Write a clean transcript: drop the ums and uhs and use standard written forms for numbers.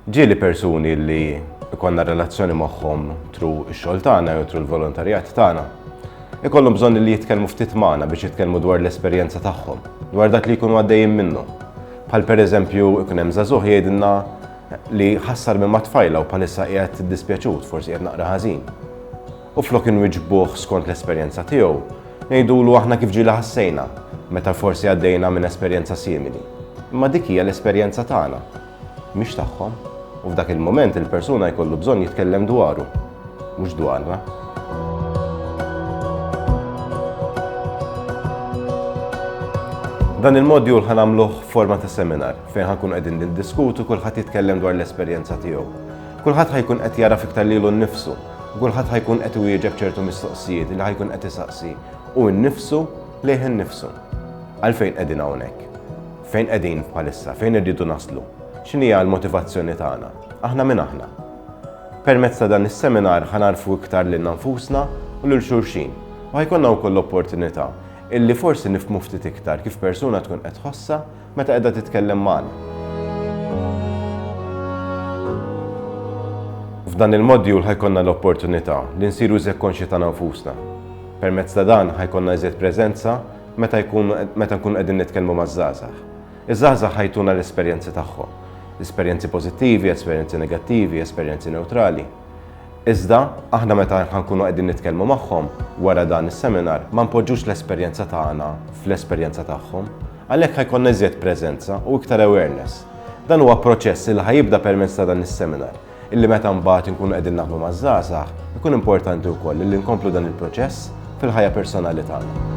Ġieli persuni li ikonna relazzjoni magħhom tru x-xogħol tagħna jew tru l-volontarjat tagħna, ikollhom bżonn li jitkellmu ftit magħna biex jitkellmu dwar l-esperjenza tagħhom, dwar dak li jkunu għaddejjin minnu. Bħal pereżempju ikun hemm żagħżugħ jgħidilna li ħassar minn matfajla u bħalissa qiegħed dispjaċut, forsi qiegħed naqra ħażin. U flok inwiġbuh skont l-esperjenza tiegħu, ngħidulu aħna kif ġieli ħassejna meta forsi għaddejna minn esperjenza simili. Imma dik hija l-esperjenza tagħna, mhix tagħhom. U f'dak il-moment il-persuna jkollu bżonn jitkellem dwaru, mhux dwarna. Dan il-modjul ħanamluh forma ta' seminar fejn ħankun qegħdin niddiskutu kulħadd jitkellem dwar l-esperjenza tiegħu. Kulħadd ħajkun qed jara fiktar lilu nnifsu, kulħadd ħajkun qed iwieġeb ċertu mistoqsijiet li ħajkun qed isaqsi u nnifsu lejh innifsu. Għalfejn qegħdin hawnhekk? Fejn qegħdin bħalissa? Fejn irridu naslu? X'inhi l-motivazzjoni tagħna? Aħna min aħna. Permezz ta' dan is-seminar ħanarfu iktar lil nfusna u lil xulxin. U ħajkonna wkoll l-opportunità illi forsi nifhmu ftit iktar kif persuna tkun qed tħossha meta qiegħda titkellem magħna. F'dan il-modjul ħajkonna l-opportunità li nsiru iżjed konxji ta' nfusna. Permezz ta' dan ħajkonna iżjed preżenza meta nkun qegħdin nitkellmu maż-żgħażagħ. Iż-żgħażagħ ħajtuna l-esperjenzi tagħhom. Esperjenzi pożittivi, esperjenzi negattivi, esperjenzi neutrali. Iżda, aħna meta ħankunu qegħdin nitkellmu magħhom wara dan is-seminar ma npoġġux l-esperjenza tagħna fl-esperjenza tagħhom, għalhekk ħajkonna iżjed preżenza u iktar awareness. Dan huwa proċess li ħajibda permezz ta' dan is-seminar, illi meta mbagħad inkunu qegħdin naħdmu maż-żgħażagħ, ikun importanti wkoll li nkomplu dan il-proċess fil-ħajja personali tagħna.